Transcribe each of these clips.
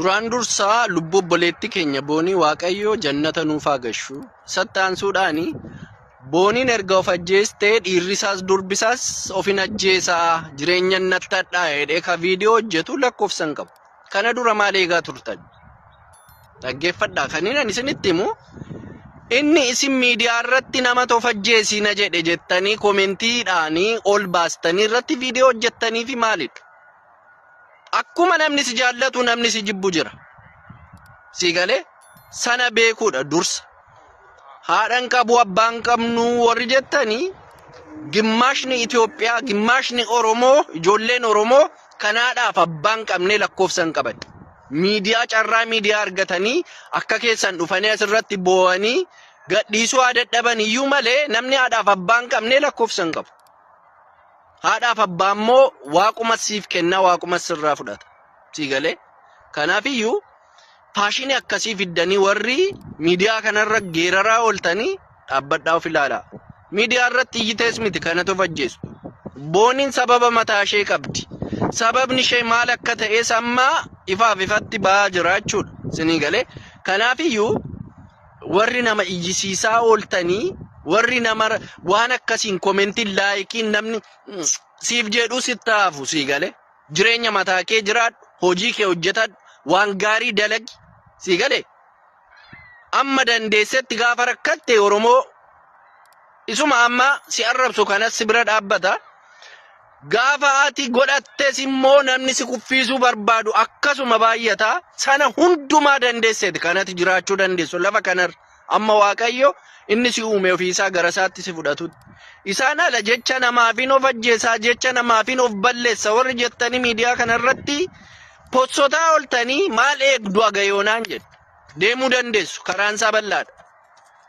duraan dursaa lubbuu obboleetti keenya boonii waaqayyoo jannata nuuf haa gashu sattaansuudhaani booniin erga of ajjeestee dhiirrisaas durbisaas ofin ajjeesaa jireenya nattadhaa jedhee ka viidiyoo hojjetu lakkoofsan qabu. Kana dura maal eegaa turtan? Dhaggeeffadhaa kaniin ani isinitti himu inni isin miidiyaa irratti nama of ajjeesina jedhe jettanii koomentiidhaanii ol baastanii irratti viidiyoo hojjettanii fi maalidha? Akkuma namni si jaallatu namni si jibbu jira. Si galee sana beekuudha dursa. Haadhan qabu abbaan qabnu warri jettanii gimmaashni Itoophiyaa gimmaashni Oromoo ijoolleen Oromoo kanaadhaaf abbaan qabnee lakkoofsan qaban. Miidiyaa carraa miidiyaa argatanii akka keessan dhufanii asirratti boo'anii gadhiisuu dadhaban iyyuu malee namni haadhaaf abbaan qabnee lakkoofsan qabu. Haadhaaf abbaa immoo waaquma siif kenna waaquma sirraa fudhata. Si galee kanaaf iyyuu faashinii akkasii fiddanii warri miidiyaa kanarra geeraraa ooltanii dhaabbadhaa of ilaalaa. Miidiyaa irratti iyyitees miti kanatu fajjeessu. Booniin sababa mataa ishee qabdi. Sababni ishee maal akka ta'es amma ifaaf ifatti ba'aa jira jechuudha. Si galee kanaaf iyyuu warri nama iyyisiisaa ooltanii warri nama waan akkasiin koomentiin laayikiin namni siif jedhu sitti haafu si galee jireenya mataa kee jiraadhu hojii kee hojjetadhu waan gaarii dalagi si galee amma dandeessetti gaafa rakkatte Oromoo isuma amma si arrabsu kanas si bira dhaabbata gaafa ati godhattes immoo namni si kuffiisuu barbaadu akkasuma baay'ata sana hundumaa dandeesseeti kanatti jiraachuu dandeessu lafa kanarra amma waaqayyo inni si uume ofiisaa garasaatti si fudhatu isaan ala jecha namaafin of ajjeesaa jecha namaafin of balleessa warri jettanii miidiyaa kanarratti potsotaa ooltanii maal eegdu agayoonaan jedhu deemuu dandeessu karaan isaa bal'aadha.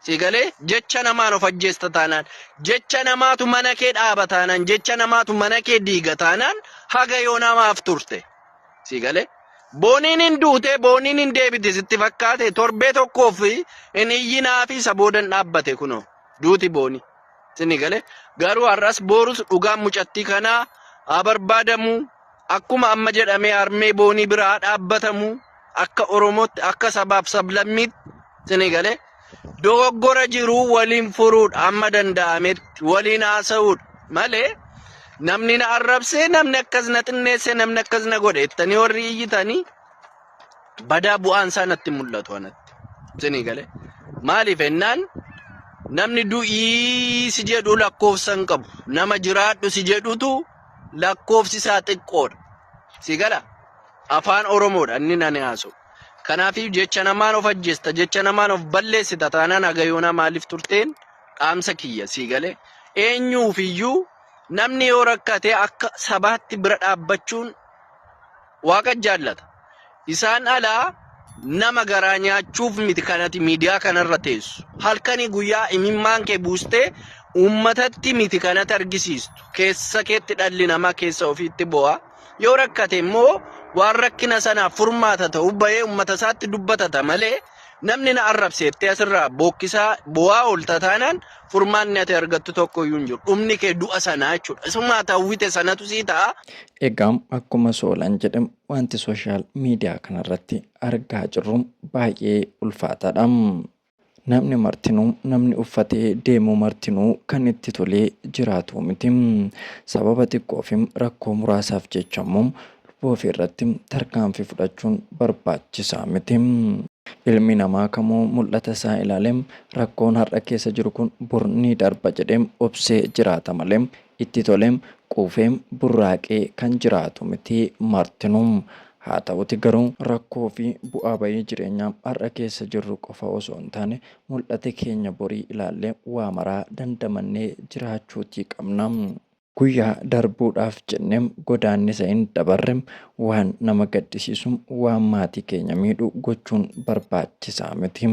Si galee jecha namaan of ajjeesta taanaan jecha namaatu mana kee dhaaba taanaan jecha namaatu mana kee diiga taanaan hagayoo namaaf turte. Si galee booniin hin duute booniin hin deebite sitti fakkaate torbee tokkoof hin iyyinaa fi saboodan dhaabbate kunoo duuti booni. Si galee garuu har'as boorus dhugaan mucattii kanaa haa barbaadamu akkuma amma jedhamee armee boonii biraa dhaabbatamu akka Oromootti akka sabaaf sablammiitti. Si galee dogoggora jiru waliin furuudha amma danda'ametti waliin haasa'uudha malee namni na arrabsee namni akkas na xinneesse namni akkas na godhe jettanii warri iyyitanii badaa bu'aan isaa natti mul'atu anatti. Si galee maaliif ennaan namni du'ii si jedhu lakkoofsan qabu nama jiraadhu si jedhutu lakkoofsi isaa xiqqoodha. Si gala afaan Oromoodha inni nani haasa'u. Kanaafii jecha namaan of ajjeesta jecha namaan of balleessita taanaan hagayoona maaliif turteen dhaamsa kiyya si galee eenyuufiyyuu namni yoo rakkate akka sabaatti bira dhaabbachuun waaqa jaallata. Isaan alaa nama garaa nyaachuuf miti kanati miidiyaa kanarra teessu halkanii guyyaa imimmaan kee buustee uummatatti miti kanatti argisiistu keessa keetti dhalli namaa keessa ofiitti bo'a yoo rakkate immoo waan rakkina sanaaf furmaata ta'u bahee uummata isaatti dubbatata malee namni na arrabseettee asirraa bookkisaa bu'aa oolta taanaan furmaanni ati argattu tokko iyyuu hin jiru dhumni kee du'a sanaa jechuudha isumaa ta'uwwite sanatu sii ta'a. Egaa akkuma soolan jedhamu wanti sooshaal miidiyaa kanarratti argaa jirru baay'ee ulfaataadha. Namni martinuu namni uffatee deemu martinuu kan itti tolee jiraatu miti. Sababa xiqqoof rakkoo muraasaaf jecha immoo lubbuu ofii irratti tarkaanfii fudhachuun barbaachisaa miti. Ilmi namaa kamuu mul'ata isaa ilaalee rakkoon har'a keessa jiru kun bor ni darba jedhee obsee jiraata malee itti tolee quufee burraaqee kan jiraatu miti martinuu. Haa ta'uti garuu rakkoo fi bu'aa bayii jireenyaa har'a keessa jirru qofa osoo hin taane mul'ata keenya borii ilaallee waa maraa dandamannee jiraachuutii qabna. Guyyaa darbuudhaaf jennee godaannisa hin dabarre waan nama gaddisiisu waan maatii keenya miidhu gochuun barbaachisaa miti.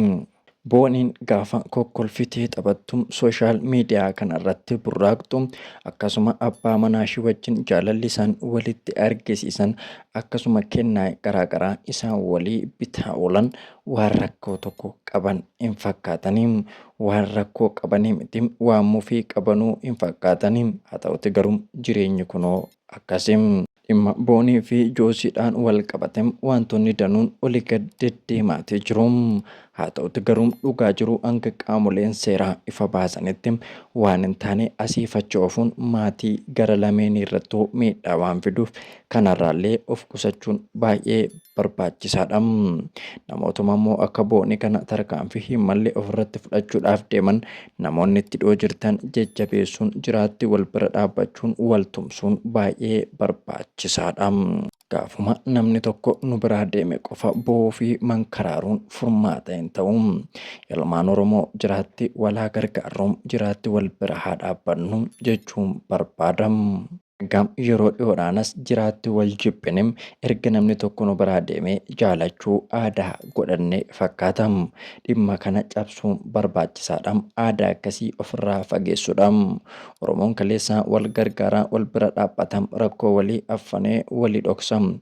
Booniin gaafa kokkolfitee taphattu sooshaal miidiyaa kanarratti burraaqxu akkasuma abbaa manaa ishee wajjin jaalalli isaan walitti argisiisan akkasuma kennaa garaagaraa isaan walii bitaa oolan waan rakkoo tokko qaban hin fakkaatanii waan rakkoo qabanii miti waan mufii qabanuu hin fakkaatanii haa ta'uti garuu jireenyi kunoo akkasii Dhimma Boonii fi Joosiidhaan wal qabatem wantoonni danuun olii gad deddeemaatee jiru. Haa ta'uti garuu dhugaa jiru hanga qaamoleen seeraa ifa baasanitti waan hin taane asii facha ofuun maatii gara lameenii irrattuu miidhaa waan fiduuf kanarraallee of qusachuun baay'ee barbaachisaadha. Namootuma immoo akka Boonii kana tarkaanfii hin malle ofirratti fudhachuudhaaf deeman namoonni itti dhiyoo jirtan jajjabeessuun jiraatti wal bira dhaabbachuun wal tumsuun baay'ee barbaachisaadha. Gaafuma namni tokko nu biraa deeme qofa bo'oo fi mankaraaruun furmaata hin ta'u. Ilmaan Oromoo jiraatti walaa gargaaruun jiraatti wal bira haa dhaabbannu jechuun barbaada. Gam yeroo dhiyoodhaanas jiraatti wal jibbinem erga namni tokko nu biraa deemee jaalachuu aadaa godhanne fakkaata. Dhimma kana cabsuun barbaachisaadha. Aadaa akkasii ofirraa fageessuudha. Oromoon kaleessaa wal gargaaraa wal bira dhaabbatam rakkoo walii affanee walii dhoksam.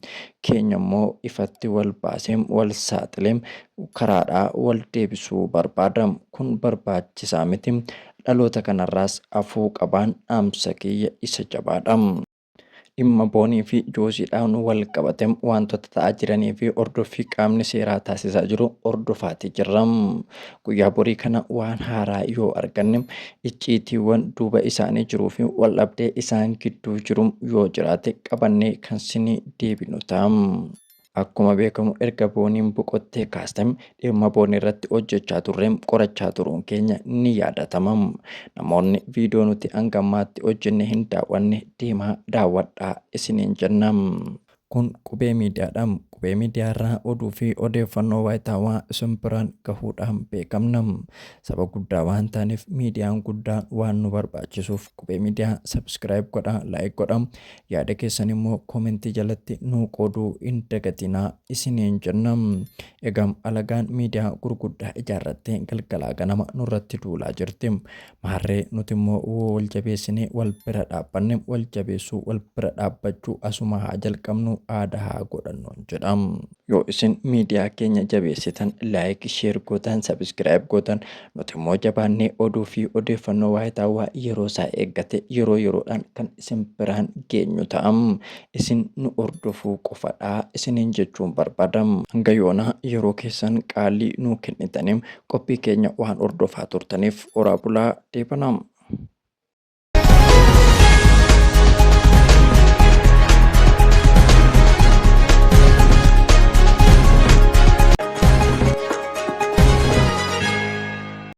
Keenya immoo ifatti wal baaseem wal saaxileem karaadhaa wal deebisuu barbaada. Kun barbaachisaa miti. Dhaloota kanarraas afuu qabaan dhaamsa kiyya isa jabaadha. Dhimma Boonii fi Joosiidhaan wal qabatem wantoota ta'aa jiranii fi hordoffii qaamni seeraa taasisaa jiru hordofaatii jirra. Guyyaa borii kana waan haaraa yoo arganne icciitiiwwan duuba isaanii jiruu fi wal dhabdee isaan gidduu jiru yoo jiraate qabannee kan isinii deebinu ta'a. Akkuma beekamu erga Booniin boqottee kaastame dhimma Boonii irratti hojjechaa turreem qorachaa turuun keenya ni yaadatama. Namoonni viidiyoo nuti hanga ammaatti hojjenne hin daawwanne deemaa daawwadhaa isiniin jenna. Kun Qubee Miidiyaadha. Qubee Miidiyaa irraa oduu fi odeeffannoo waayitaawaa isin biraan gahuudhaan beekamna. Saba guddaa waan taaneef miidiyaan guddaan waan nu barbaachisuuf Qubee Miidiyaa sabskiraayib godhaa, laayik godhaa. Yaada keessan immoo koomentii jalatti nuu qooduu hin dagatinaa isiniin jenna. Egaa alagaan miidiyaa gurguddaa ijaarrattee galgalaa ganama nurratti duulaa jirti. Maarree nuti immoo wal jabeessinee wal bira dhaabbanne wal jabeessuu wal bira dhaabbachuu asuma haa jalqabnu aadaa haa godhannu jedha. Yoo isin miidiyaa keenya jabeessitan laayik sheer gootan sabskiraayib gootan nuti immoo jabaannee oduu fi odeeffannoo waayitaawaa yeroo isaa eeggate yeroo yeroodhaan kan isin biraan geenyu ta'a. Isin nu hordofuu qofadhaa isiniin jechuun barbaada. Hanga yoonaa yeroo keessan qaalii nuu kennitaniif qophii keenya waan hordofaa turtaniif horaa bulaa deebanaa.